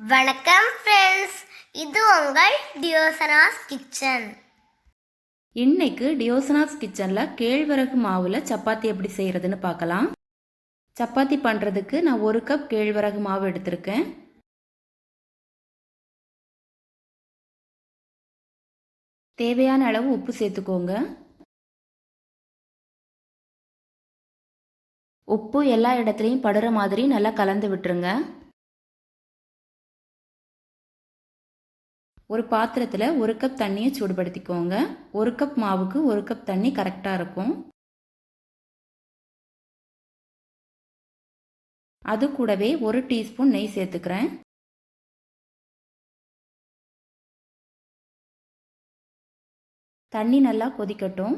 வணக்கம் ஃப்ரெண்ட்ஸ், இது உங்கள் டியோசனாஸ் கிச்சன். இன்னைக்கு டியோசனாஸ் கிச்சனில் கேழ்வரகு மாவில் சப்பாத்தி எப்படி செய்கிறதுன்னு பார்க்கலாம். சப்பாத்தி பண்ணுறதுக்கு நான் 1 கப் கேழ்வரகு மாவு எடுத்திருக்கேன். தேவையான அளவு உப்பு சேர்த்துக்கோங்க. உப்பு எல்லா இடத்துலையும் படுற மாதிரி நல்லா கலந்து விட்டுருங்க. ஒரு பாத்திரத்தில் 1 கப் தண்ணியை சூடுபடுத்திக்கோங்க. 1 கப் மாவுக்கு 1 கப் தண்ணி கரெக்டாக இருக்கும். அது கூடவே 1 டீஸ்பூன் நெய் சேர்த்துக்கிறேன். தண்ணி நல்லா கொதிக்கட்டும்.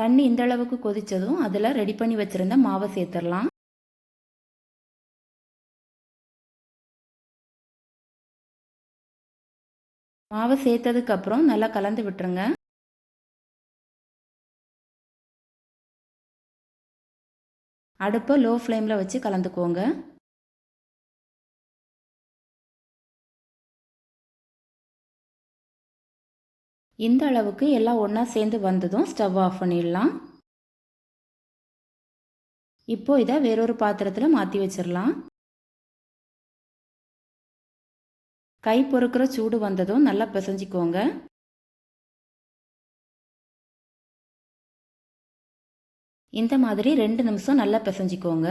தண்ணி இந்த அளவுக்கு கொதித்ததும் அதில் ரெடி பண்ணி வச்சுருந்த மாவை சேர்த்துடலாம். மாவை சேர்த்ததுக்கப்புறம் நல்லா கலந்து விட்டுருங்க. அடுப்பை லோ ஃப்ளேமில் வச்சு கலந்துக்கோங்க. இந்த அளவுக்கு எல்லாம் ஒன்றா சேர்ந்து வந்ததும் ஸ்டவ் ஆஃப் பண்ணிடலாம். இப்போ இதை வேறொரு பாத்திரத்தில் மாற்றி வச்சிடலாம். கை பொறுக்கிற சூடு வந்ததும் நல்லா பிசைஞ்சிக்கோங்க. இந்த மாதிரி 2 நிமிஷம் நல்லா பிசைஞ்சிக்கோங்க.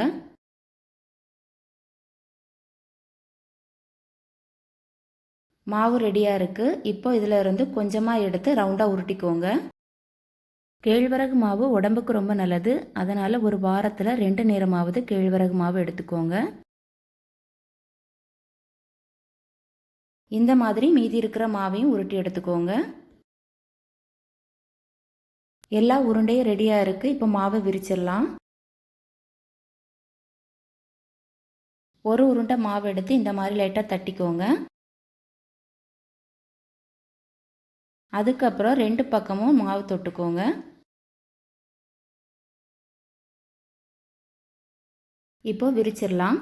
மாவு ரெடியாக இருக்குது. இப்போ இதில் இருந்து கொஞ்சமாக எடுத்து ரவுண்டாக உருட்டிக்கோங்க. கேழ்வரகு மாவு உடம்புக்கு ரொம்ப நல்லது. அதனால் ஒரு வாரத்தில் 2 நேரமாவது கேழ்வரகு மாவு எடுத்துக்கோங்க. இந்த மாதிரி மீதி இருக்கிற மாவையும் உருட்டி எடுத்துக்கோங்க. எல்லா உருண்டையும் ரெடியாக இருக்குது. இப்போ மாவை விரிச்சிடலாம். ஒரு உருண்டை மாவு எடுத்து இந்த மாதிரி லைட்டாக தட்டிக்கோங்க. அதுக்கப்புறம் 2 பக்கமும் மாவு தொட்டுக்கோங்க. இப்போ விரிச்சிடலாம்.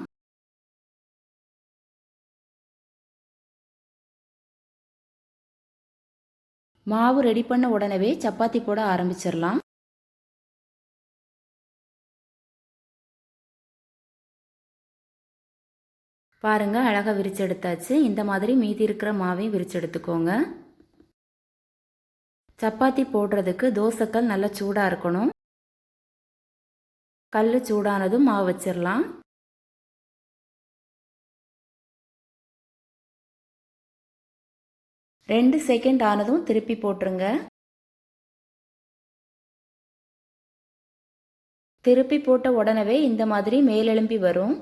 மாவு ரெடி பண்ண உடனே சப்பாத்தி போட ஆரம்பிச்சிடலாம். பாருங்கள், அழகாக விரிச்சு எடுத்தாச்சு. இந்த மாதிரி மீதி இருக்கிற மாவையும் விரிச்சு எடுத்துக்கோங்க. சப்பாத்தி போடுறதுக்கு தோசைக்கல் நல்லா சூடாக இருக்கணும். கல் சூடானதும் மாவு வச்சிடலாம். ரெண்டு செகண்ட் ஆனதும் திருப்பி போட்டுருங்க. திருப்பி போட்ட உடனே இந்த மாதிரி மேலெலும்பி வரும்.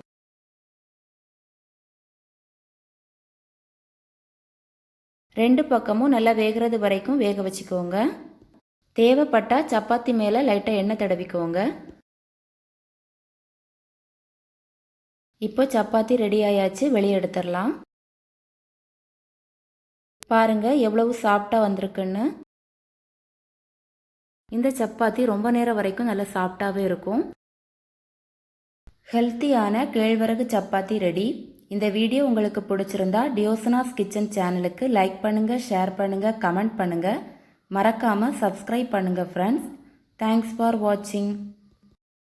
ரெண்டு பக்கமும் நல்லா வேகிறது வரைக்கும் வேக வச்சுக்கோங்க. தேவைப்பட்டால் சப்பாத்தி மேலே லைட்டாக எண்ணெய் தடவிக்கோங்க. இப்போ சப்பாத்தி ரெடி ஆயாச்சு, வெளியே எடுத்துடலாம். பாருங்கள் எவ்வளவு சாஃப்டாக வந்திருக்குன்னு. இந்த சப்பாத்தி ரொம்ப நேரம் வரைக்கும் நல்லா சாஃப்டாகவே இருக்கும். ஹெல்த்தியான கேழ்வரகு சப்பாத்தி ரெடி. இந்த வீடியோ உங்களுக்கு பிடிச்சிருந்தா டியோசனாஸ் கிச்சன் சேனலுக்கு லைக் பண்ணுங்கள், ஷேர் பண்ணுங்கள், கமெண்ட் பண்ணுங்கள். மறக்காமல் சப்ஸ்கிரைப் பண்ணுங்கள் ஃப்ரெண்ட்ஸ். தேங்க்ஸ் ஃபார் வாட்சிங்.